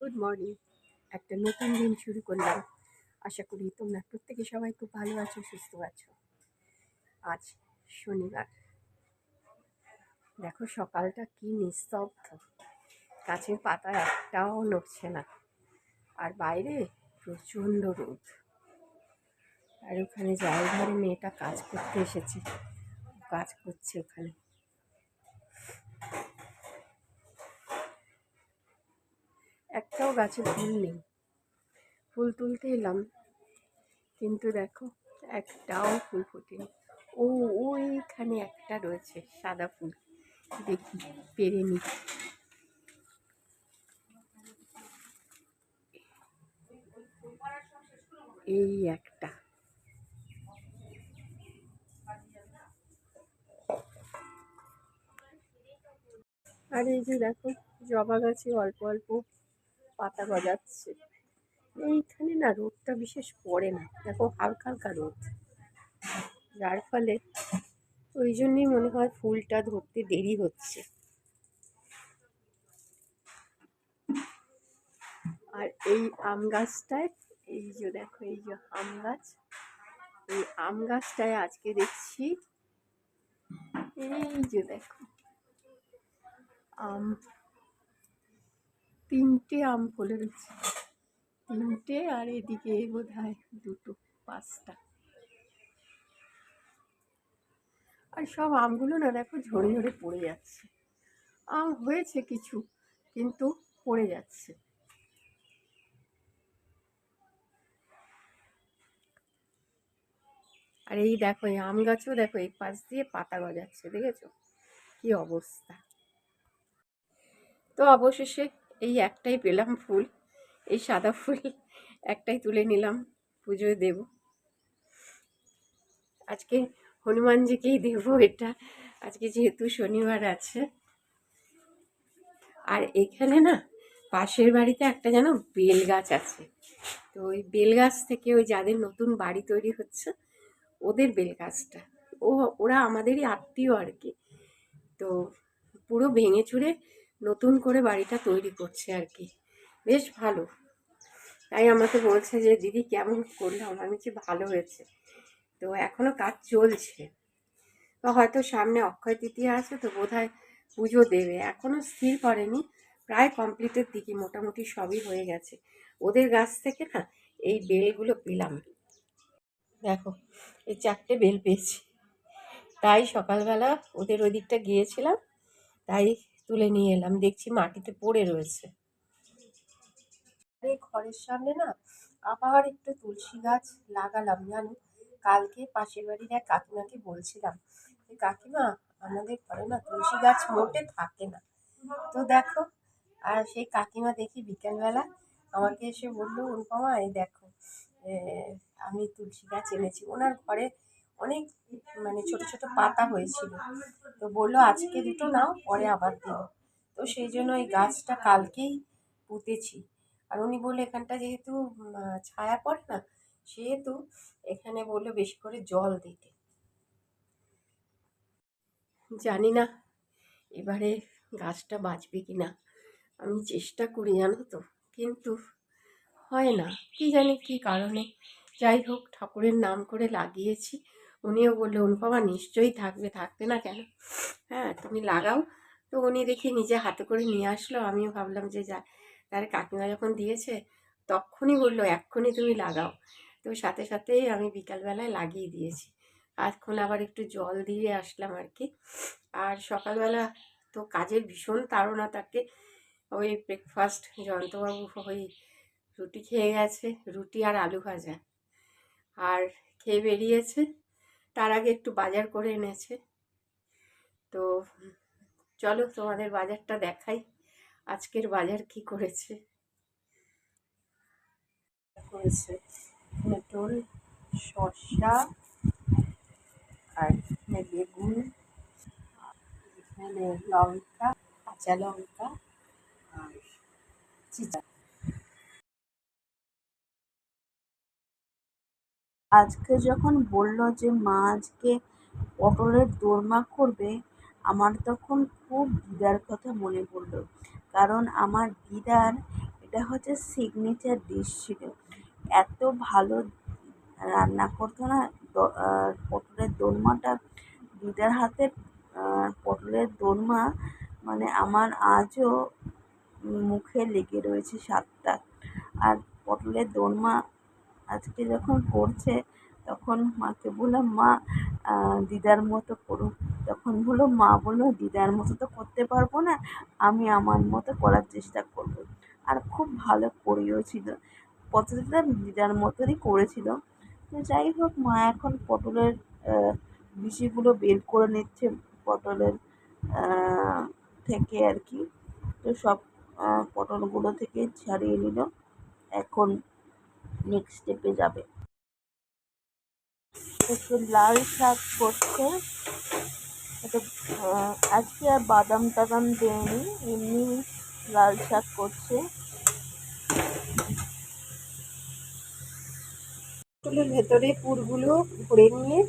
Good morning. একটা নতুন দিন শুরু করলাম। আশা করি তোমরা প্রত্যেকে সবাই খুব ভালো আছো, সুস্থ আছো। আজ শনিবার। দেখো সকালটা কি নিস্তব্ধ, গাছের পাতা একটাও নড়ছে না, আর বাইরে প্রচণ্ড রোদ। আর ওখানে যাই ঘরে মেয়েটা কাজ করতে এসেছে, কাজ করছে ওখানে। একটাও গাছে ফুল নেই। ফুল তুলতে এলাম, কিন্তু দেখো একটাও ফুল ফোটেনি। ওইখানে একটা রয়েছে সাদা ফুল, দেখি পেরে নি। এই একটা, আর এই যে দেখো জবা গাছে অল্প অল্প পাতা গজাচ্ছে। এইখানে না রোদটা বিশেষ পড়ে না, দেখো হালকা হালকা রোদ, যার ফলে ওই জন্যই মনে হয় ফুলটা ধরতে দেরি হচ্ছে। আর এই আম গাছটায়, এই যে দেখো এই যে আম গাছ, এই আম গাছটায় আজকে দেখছি এই যে দেখো আম, 3টে আম ফলে রয়েছে, 3টে, আর এদিকে বোধ হয় 2টো, 5টা। আর সব আমগুলো না দেখো ঝরে ঝরে পড়ে যাচ্ছে। আম হয়েছে কিছু, কিন্তু পড়ে যাচ্ছে। আর এই দেখো এই আম গাছও দেখো এই পাশ দিয়ে পাতা গজাচ্ছে, দেখেছো কি অবস্থা। তো অবশেষে এই একটাই পেলাম ফুল, এই সাদা ফুল একটাই তুলে নিলাম, পুজোয় দেব। আজকে হনুমানজিকেই দেব এটা, আজকে যেহেতু শনিবার আছে। আর এখানে না পাশের বাড়িতে একটা যেন বেল গাছ আছে, তো ওই বেল গাছ থেকে ওই যাদের নতুন বাড়ি তৈরি হচ্ছে ওদের বেল গাছটা, ওরা আমাদেরই আত্মীয় আর কি। তো পুরো ভেঙে চুরে নতুন করে বাড়িটা তৈরি করছে আর কি, বেশ ভালো। তাই আমাকে বলছে যে দিদি কেমন করলাম, আমি বলছি ভালো হয়েছে। তো এখনো কাজ চলছে, তো হয়তো সামনে অক্ষয় তৃতীয়া আছে, তো বোধহয় পুজো দেবে, এখনো স্থির করেনি। প্রায় কমপ্লিটের দিকে, মোটামুটি সবই হয়ে গেছে। ওদের গাছ থেকে না এই বেলগুলো পেলাম, দেখো এই 4টে বেল পেয়েছি। তাই সকালবেলা ওদের ওই দিকটা গিয়েছিলাম, তাই তুলে নিয়ে এলাম, দেখছি মাটিতে পড়ে রয়েছে। এই ঘরের সামনে না আবার একটু তুলসী গাছ লাগালাম জানো। কালকে পাশের বাড়ির এক কাকিমাকে বলছিলাম যে কাকিমা আমাদের ঘরে না তুলসী গাছ মোটে থাকে না। তো দেখো, আর সেই কাকিমা দেখি বিকেলবেলা আমাকে এসে বললো অনুপমা এই দেখো আমি তুলসী গাছ এনেছি। ওনার ঘরে অনেক মানে ছোট ছোট পাতা হয়েছিল, তো বললো আজকে 2টো নাও, পরে আবার দেবো। তো সেই জন্য এই গাছটা কালকেই পুঁতেছি। আর উনি বললো এখানটা যেহেতু ছায়া পড়ে না, সেহেতু এখানে বললো বেশি করে জল দিতে। জানি না এবারে গাছটা বাঁচবে কি না, আমি চেষ্টা করি জানো তো, কিন্তু হয় না, কি জানি কি কারণে। যাই হোক ঠাকুরের নাম করে লাগিয়েছি, উনিও বললো অনুপমা নিশ্চয়ই থাকবে, থাকবে না কেন, হ্যাঁ তুমি লাগাও। তো উনি দেখি নিজে হাতে করে নিয়ে আসলো, আমিও ভাবলাম যে যা, তার কাকিমা যখন দিয়েছে তখনই বললো এক্ষুনি তুমি লাগাও। তো সাথে সাথেই আমি বিকালবেলায় লাগিয়ে দিয়েছি, এখন আবার একটু জল দিয়ে আসলাম আর কি। আর সকালবেলা তো কাজের ভীষণ তাড়না থাকে, ওই ব্রেকফাস্ট জয়ন্তবাবু ওই রুটি খেয়ে গেছে, রুটি আর আলু ভাজা, আর খেয়ে বেরিয়েছে। তার আগে একটু বাজার করে এনেছে। তো চলো তোমাদের বাজারটা দেখাই, আজকের বাজার কি করেছে। করেছে পটল, শসা, আর এখানে বেগুন, এখানে লঙ্কা, কাঁচা লঙ্কা, আর চিচা। আজকে যখন বলল যে মা আজকে পটলের দোরমা করবে, আমার তখন খুব দিদার কথা মনে পড়লো। কারণ আমার দিদার এটা হচ্ছে সিগনেচার ডিশ ছিল। এত ভালো রান্না করতো না। পটলের দোরমাটা, দিদার হাতের পটলের দোরমা মানে আমার আজও মুখে লেগে রয়েছে স্বাদটা। আর পটলের দোরমা আজকে যখন করছে তখন মাকে বললাম, মা দিদার মতো করো। তখন মা বললো দিদার মতো তো করতে পারবো না, আমি আমার মতো করার চেষ্টা করবো। আর খুব ভালো করেও ছিল, পদ্ধতিটা দিদার মতনই করেছিল। তো যাই হোক, মা এখন পটলের বিচিগুলো বের করে নিচ্ছে পটলের থেকে আর কি। তো সব পটলগুলো থেকে ছাড়িয়ে নিল, এখন নেক্সট স্টেপে যাবে। একটু লাল শাক করছে, এটা আজকে আর বাদাম টাদাম দেয়নি, এমনি লাল শাক করছে। পটলের ভেতরে পুরগুলো ভরে নিয়ে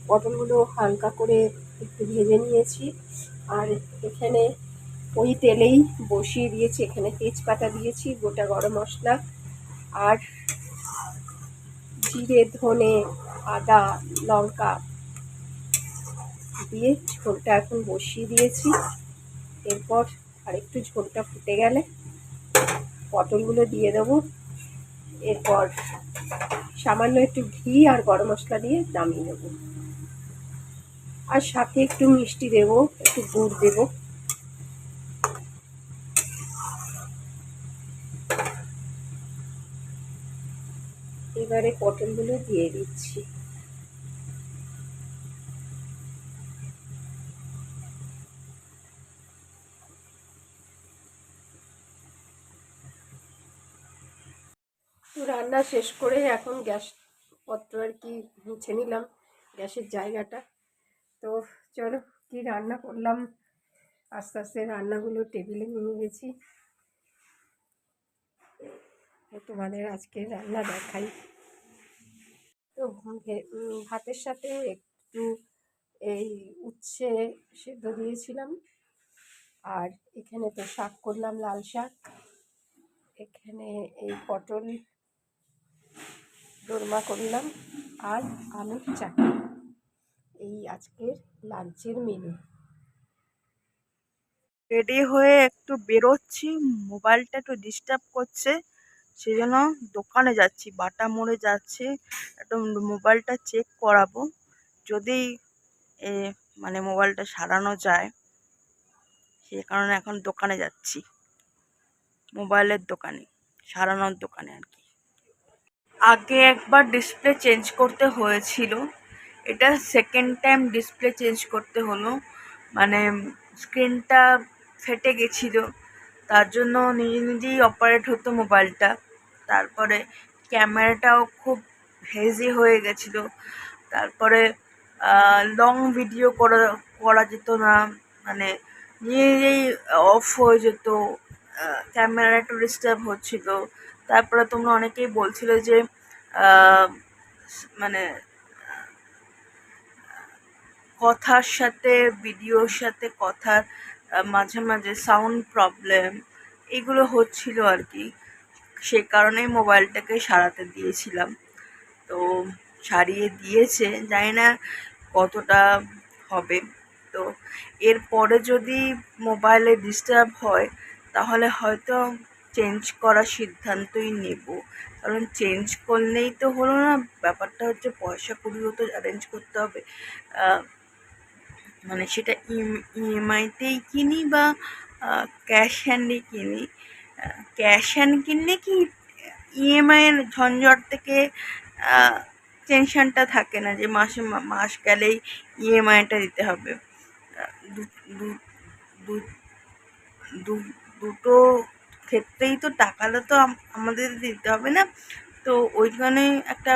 পটলগুলো হালকা করে একটু ভেজে নিয়েছি। আর এখানে ওই তেলেই বসিয়ে দিয়েছি, এখানে তেজপাতা দিয়েছি, গোটা গরম মশলা আর জিরে, ধনে, আদা, লঙ্কা দিয়ে ঝোলটা এখন বসিয়ে দিয়েছি। এরপর আরেকটু ঝোলটা ফুটে গেলে পটলগুলো দিয়ে দেবো। এরপর সামান্য একটু ঘি আর গরম মশলা দিয়ে নামিয়ে নেবো। আর সাথে একটু মিষ্টি দেবো, একটু গুড় দেবো। এবারে পটলগুলো দিয়ে দিচ্ছি। তো রান্না শেষ করে এখন গ্যাস পত্র আর কি মুছে নিলাম, গ্যাসের জায়গাটা। তো চলো কি রান্না করলাম আস্তে আস্তে রান্নাগুলো টেবিলে নিয়ে গেছি, তোমাদের আজকে রান্না দেখাই। তো ভাতের সাথে একটু এই উচ্ছে সেদ্ধ দিয়েছিলাম। আর এখানে তো শাক করলাম, লাল শাক। এখানে এই পটল দোরমা করলাম আর আলুর চাটনি। এই আজকের লাঞ্চের মেনু। রেডি হয়ে একটু বেরোচ্ছি, মোবাইলটা একটু ডিস্টার্ব করছে, সেই জন্য দোকানে যাচ্ছি, বাটা মোড়ে যাচ্ছি, একটু মোবাইলটা চেক করাবো। যদি মানে মোবাইলটা সারানো যায়, সেই কারণে এখন দোকানে যাচ্ছি, মোবাইলের দোকানে, সারানোর দোকানে আর কি। আগে একবার ডিসপ্লে চেঞ্জ করতে হয়েছিল, এটা সেকেন্ড টাইম ডিসপ্লে চেঞ্জ করতে হলো। মানে স্ক্রিনটা ফেটে গেছিলো, তার জন্য নিজে নিজেই অপারেট হতো মোবাইলটা। তারপরে ক্যামেরাটাও খুব হেজি হয়ে গেছিলো। তারপরে লং ভিডিও করা যেত না, মানে নিজে নিজেই অফ হয়ে যেত, ক্যামেরা একটু ডিস্টার্ব হচ্ছিলো। তারপরে তোমরা অনেকেই বলছিলে যে মানে কথার সাথে ভিডিওর সাথে কথার মাঝে মাঝে সাউন্ড প্রবলেম এগুলো হচ্ছিল আর কি। সে কারণেই মোবাইলটাকে সারাতে দিয়েছিলাম। তো সারিয়ে দিয়েছে, জানি না কতটা হবে। তো এরপরে যদি মোবাইলে ডিস্টার্ব হয় তাহলে হয়তো চেঞ্জ করার সিদ্ধান্তই নেব, কারণ চেঞ্জ করলেই তো হলো না, ব্যাপারটা হচ্ছে পয়সা কড়িও তো অ্যারেঞ্জ করতে হবে। মানে সেটা ইএমআইতেই কিনি বা ক্যাশ হ্যান্ডে কিনি। ক্যাশ হ্যান্ড কিনলে কি ইএমআইয়ের ঝঞ্ঝট থেকে টেনশনটা থাকে না যে মাস গেলেই ইএমআইটা দিতে হবে। দুটো ক্ষেত্রেই তো টাকাটা তো আমাদের দিতে হবে না, তো ওইখানে একটা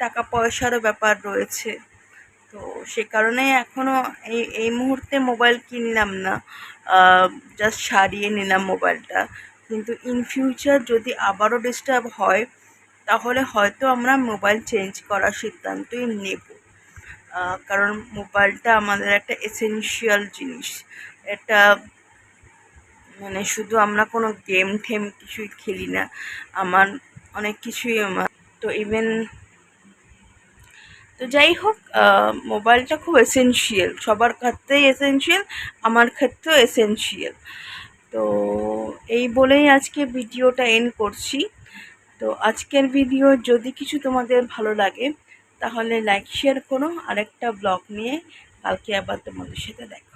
টাকা পয়সারও ব্যাপার রয়েছে। তো সে কারণে এখনও এই মুহূর্তে মোবাইল কিনলাম না, জাস্ট সারিয়ে নিলাম মোবাইলটা। কিন্তু ইন ফিউচার যদি আবারও ডিস্টার্ব হয় তাহলে হয়তো আমরা মোবাইল চেঞ্জ করার সিদ্ধান্তই নেব, কারণ মোবাইলটা আমাদের একটা এসেনশিয়াল জিনিস। এটা মানে শুধু আমরা কোনো গেম ঠেম কিছুই খেলি না, আমার অনেক কিছুই আমার তো ইভেন তো যাই হোক, মোবাইলটা খুব এসেনশিয়াল, সবার ক্ষেত্রেই এসেনশিয়াল, আমার ক্ষেত্রেও এসেনশিয়াল। তো এই বলেই আজকে ভিডিওটা এন্ড করছি। তো আজকের ভিডিও যদি কিছু তোমাদের ভালো লাগে তাহলে লাইক শেয়ার করো। আরেকটা ব্লগ নিয়ে কালকে আবার তোমাদের সাথে দেখা